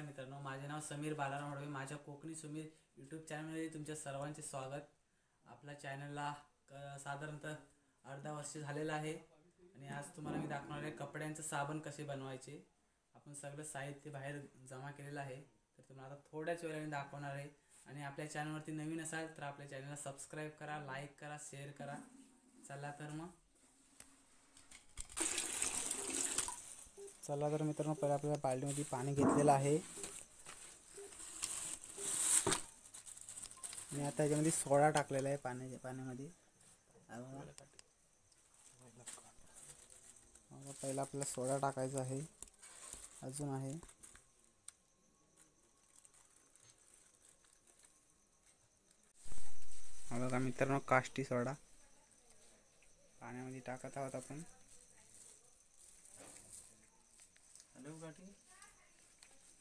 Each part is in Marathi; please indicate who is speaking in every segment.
Speaker 1: मित्रांनो, माझे नाव समीर बालाराम हडवे। माझ्या कोकणी समीर यूट्यूब चॅनलमध्ये तुमच्या सर्वांचे स्वागत। आपल्या चॅनलला साधारणतः अर्धा वर्ष झालेला आहे आणि आज तुम्हाला मी दाखवणार आहे कपड्यांचे साबण कसे बनवायचे। आपण सगळं साहित्य बाहेर जमा केलेलं आहे, तर तुम्हाला आता थोड्याच वेळाने दाखवणार आहे। आणि आपल्या चॅनलवरती नवीन असाल तर आपल्या चॅनलला सबस्क्राइब करा, लाईक करा, शेअर करा। चला तर मित्रांनो, पहिले आपल्याला बाल्टीमध्ये पाणी घेतलेलं आहे आणि आता याच्यामध्ये सोडा टाकलेला आहे पाण्यामध्ये। पहिला आपल्याला सोडा टाकायचा आहे, अजून आहे बघा मित्रांनो, काष्टी सोडा पाण्यामध्ये टाकत आहोत आपण।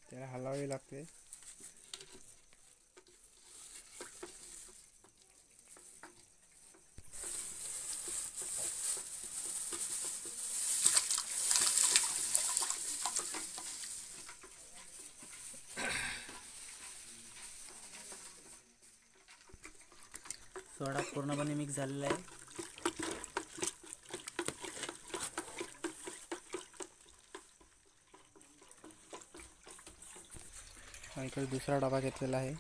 Speaker 1: त्याला हलवावे लागते। सोडा पूर्णपणे मिक्स झालेला आहे। इकडे दुसरा डबा घेतलेला आहे।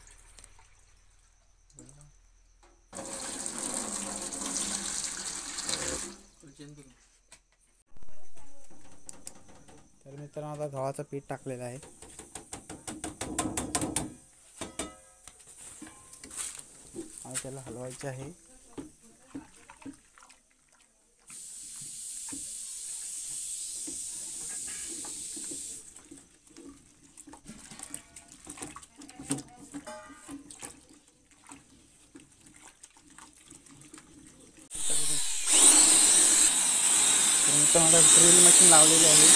Speaker 1: तर मित्रांनो, आता गव्हाचं पीठ टाकलेलं आहे आणि त्याला हलवायचे आहे। मित्रांनो, ड्रिल मशीन लावलेली आहे।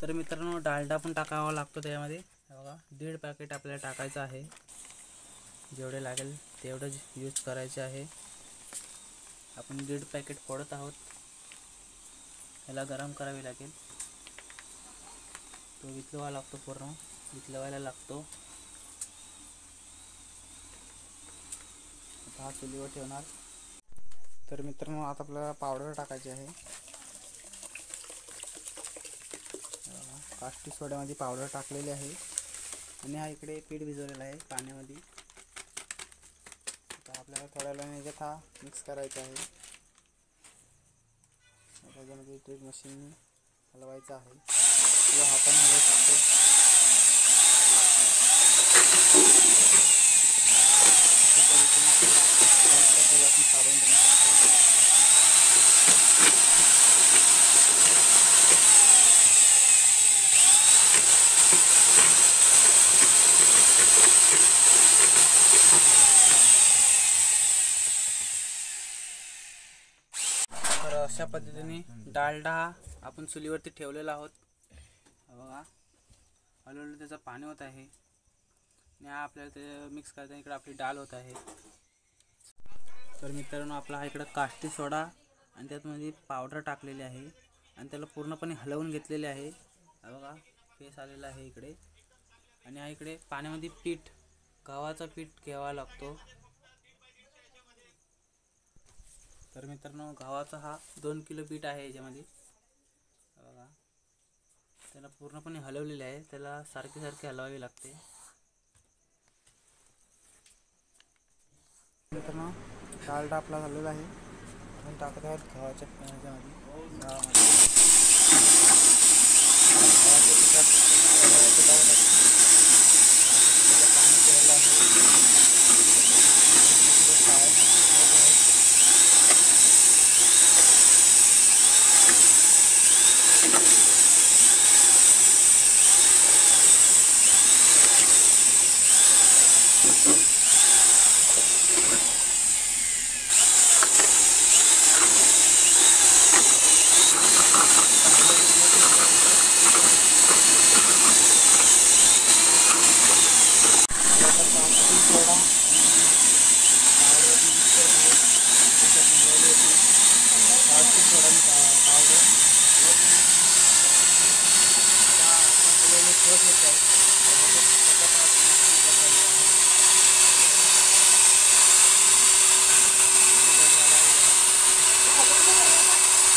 Speaker 1: तर मित्रांनो, डालडा पण टाकावा लागतो त्यामध्ये। बघा, 1.5 पॅकेट आपल्याला टाकायचं आहे। जेवढे लागेल तेवढंच यूज करायचे आहे। आपण 1.5 पॅकेट फोडत आहोत। याला गरम करावे लागेल, तो वितळवायला लागतो, पूर्ण वितळवायला लागतो। आता हा चुलीवर ठेवणार। तर मित्रांनो, आता आपल्याला पावडर टाकायची आहे। काष्टी सोड्यामध्ये पावडर टाकलेली आहे आणि हा इकडे पीठ भिजवलेला आहे पाण्यामध्ये। आता आपल्याला थोड्या वेळाने याच्यात हा मिक्स करायचा आहे। त्याच्यामध्ये ड्रिल मशीनने हलवायचं आहे किंवा हाताने हलवू शकतो। आपण साबण बनवू शकतो। तर अशा पद्धतीने डालडा आपण चुलीवरती ठेवलेला आहोत। बघा, हलवलं त्याचं पाणी होत आहे आणि हा आपल्याला ते मिक्स करताना इकडे आपली डाळ होत आहे। तर मित्रांनो, आपला हा इकडं काष्टी सोडा आणि त्यातमध्ये पावडर टाकलेली आहे आणि त्याला पूर्णपणे हलवून घेतलेले आहे। बघा, फेस आलेला आहे इकडे। आणि हा इकडे पाण्यामध्ये पीठ, गव्हाचा पीठ घ्यावा लागतो। तर मित्रांनो, गव्हाचा हा 2 किलो पीठ आहे याच्यामध्ये। बघा, त्याला पूर्णपणे हलवलेले आहे, त्याला सारखे हलवावे लागते। मित्रांनो, डालडा आपला झालेला आहे। आपण टाकत आहोत गव्हाच्या ह्याच्यामध्ये। पाणी केलेलं आहे। ठोस येत आहे. बघत आहात तुम्ही किती कट झालेला आहे. किती कट झाला आहे बघा. आपल्या साबण पूर्णपणे मिक्स झालेला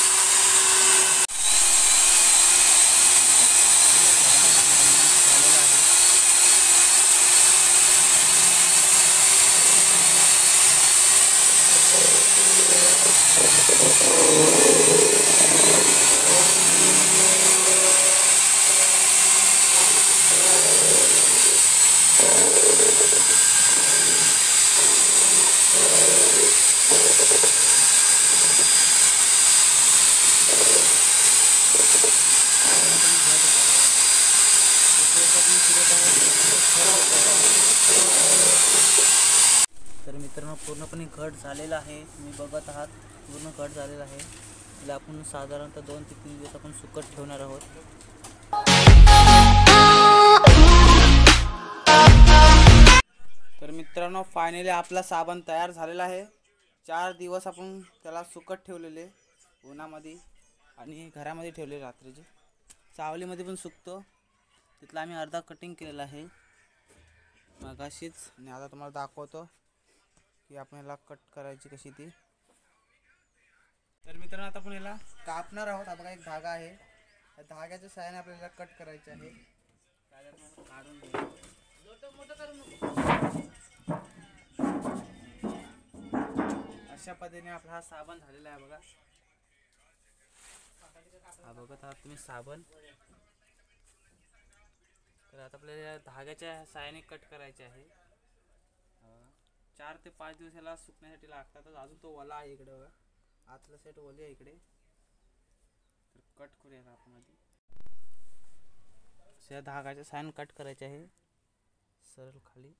Speaker 1: आहे. पूर्णपणे घट होत आहे बघा. जसं जसं आपण फिरत आहे तसं तसं घट होत आहे. तर मित्रांनो पूर्णपणे घट झालेला आहे. तुम्ही बघत आहात पूर्ण घट झालेला आहे. त्याला आपण साधारणतः 2 ते 3 दिवस आपण सुकत ठेवणार आहोत. तर मित्रांनो फायनली आपला साबण तयार झालेला आहे. 4 दिवस आपण त्याला सुकत ठेवलेले उन्हामध्ये आणि घरामध्ये ठेवले रात्रीचे. सावलीमध्ये पण सुकतो. तिथला आम्ही अर्धा कटिंग केलेला आहे मगाशीच. आणि आता तुम्हाला दाखवतो की आपण याला कट करायची कशी ती. तर मित्रांनो आता आपण याला कापणार आहोत. हा बघा एक धागा आहे. त्या धाग्याच्या सहाय्याने आपल्याला कट करायचे आहे. काढून घ्या. अशा पद्धतीने आपला हा साबण झालेला आहे बघा. हा बघत आहात तुम्ही साबण. तर आता आपल्याला धाग्याच्या सहाय्याने कट करायचे आहे. 4 ते 5 दिवस याला सुकण्यासाठी लागतात. अजून तो ओला आहे इकडे बघा. आतला साईड ओली आहे इकडे. तर कट करूया आपण आधी. अशा धाग्याच्या सहाय्याने कट करायचे आहे सरळ खाली.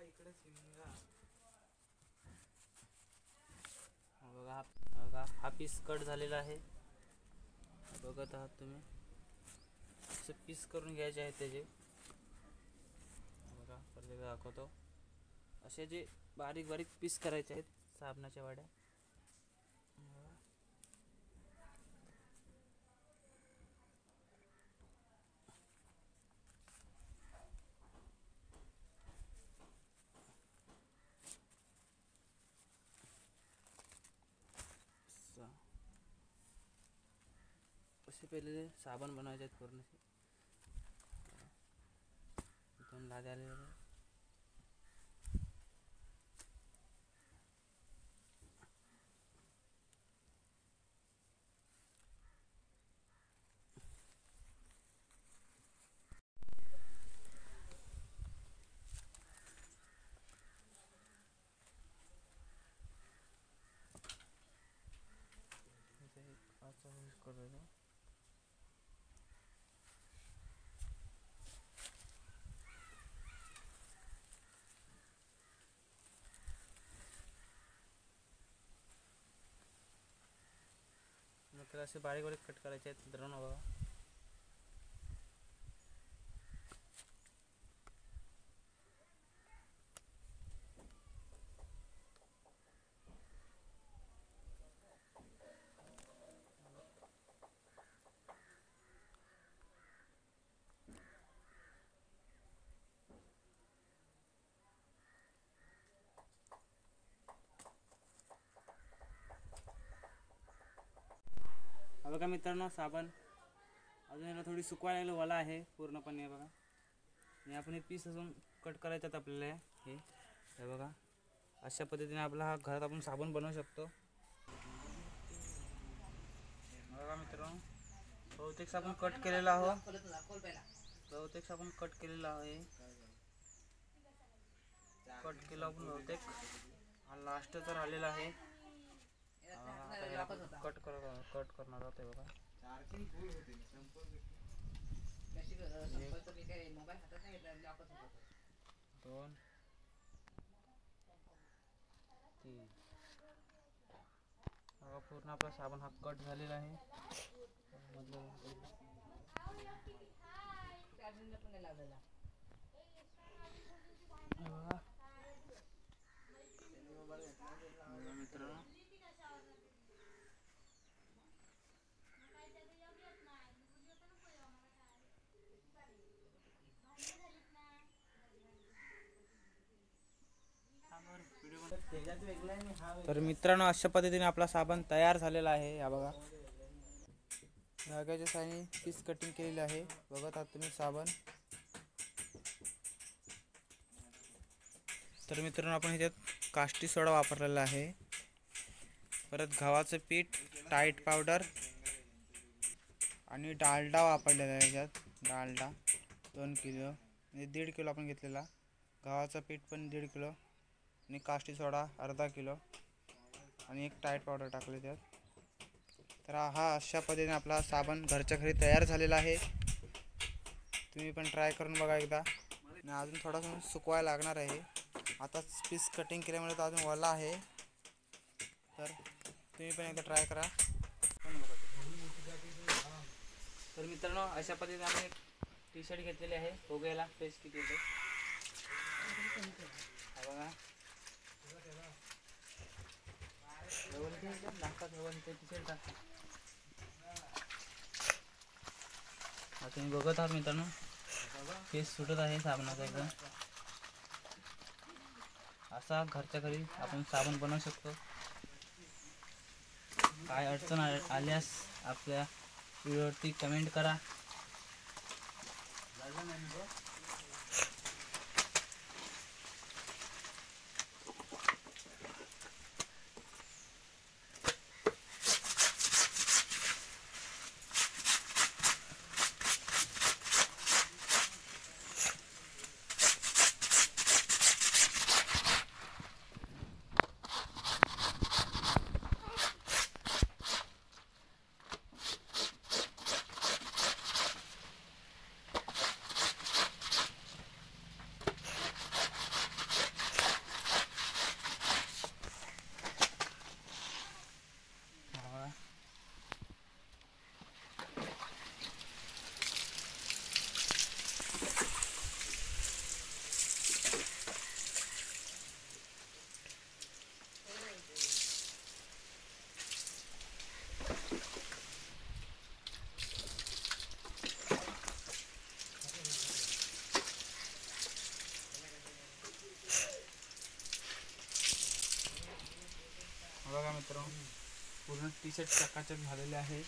Speaker 1: इकडे शिमगा बघा हा पीस कट झालेला आहे. बघत आहात तुम्ही. असे पीस करून घ्यायचे आहेत त्याचे. बघा परत एकदा दाखवतो. असे जे बारीक बारीक पीस करायचे आहेत साबणाच्या वाड्या. असे पहिले साबण बनवायचे आहेत पूर्ण. दोन लाद्या आलेल्या. करायला मग त्याला असे बारीक बारीक कट करायचे आहेत मित्रांनो बघा. बघा मित्रांनो साबण अजून याला थोडी सुकवायला लागलं ओला आहे पूर्णपणे बघा. आणि आपण हे पीस अजून कट करायचं आपल्याला. हे बघा अशा पद्धतीने आपला हा घरात आपण साबण बनवू शकतो. बघा मित्रांनो बहुतेक साबण कट केलेला आहोत. बहुतेक साबण कट केलेला आहे. कट केला आपण बहुतेक. हा लास्ट तर आलेला आहे. कट करणार आहोत बघा. दोन तीन बघा पूर्ण आपला साबण हा कट झालेला आहे. मित्रांनो तर मित्रांनो, अशा पद्धतीने आपला साबण तयार झालेला आहे. हा बघा, धाग्याच्या साहाय्याने पीस कटिंग केलेली आहे. बघत आहात तुम्ही साबण. तर मित्रांनो, आपण ह्याच्यात काष्टी सोडा वापरलेला आहे, परत गव्हाचं पीठ, टाईट पावडर आणि डालडा वापरलेला आहे. ह्याच्यात डालडा 2 किलो, म्हणजे 1.5 किलो आपण घेतलेला. गव्हाचं पीठ पण 1.5 किलो आणि काष्टी सोडा अर्धा किलो आणि एक टाईट पावडर टाकले त्यात. तर हा अशा पद्धतीने आपला साबण घरच्या घरी तयार झालेला आहे. तुम्ही पण ट्राय करून बघा एकदा. आणि अजून थोडासा सुकवायला लागणार आहे. आता पीस कटिंग केल्यामुळे तो अजून ओला आहे. तर तुम्ही पण एकदा ट्राय करा. तर मित्रांनो, अशा पद्धतीने आपण एक टी शर्ट घेतलेले आहे. बघूयाला पेज किती होते. बघा, तुम्ही बघत आहात मित्रांनो, पेज सुटत आहे साबणाचा एकदम. असा घरच्या घरी आपण साबण बनवू शकतो. काय अडचण आल्यास आपल्या व्हिडिओवरती कमेंट करा. बघा मित्रांनो, पूर्ण टी शर्ट चकाचक झालेले आहे.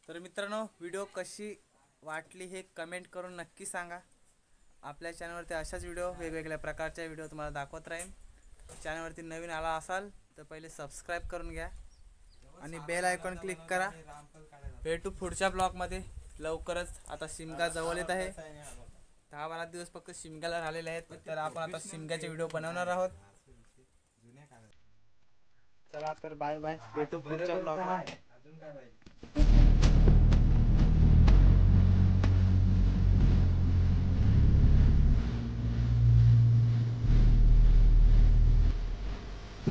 Speaker 1: तर मित्रांनो, व्हिडिओ कशी वाटली हे कमेंट करून नक्की सांगा. आपल्या चॅनलवरती अशाच व्हिडिओ, वेगवेगळ्या प्रकारच्या व्हिडिओ तुम्हाला दाखवत राहीन. चॅनलवरती नवीन आला असाल तर पहिले सबस्क्राईब करून घ्या आणि बेल आयकॉन क्लिक करा. भेटू पुढच्या ब्लॉगमध्ये लवकरच. आता शिमगा जवळ येत आहे. 10-12 दिवस फक्त शिमग्याला राहिलेले आहेत. तर आपण आता शिमग्याचे व्हिडिओ बनवणार आहोत. चला तर बाय बाय, भेटू पुढच्या ब्लॉगला.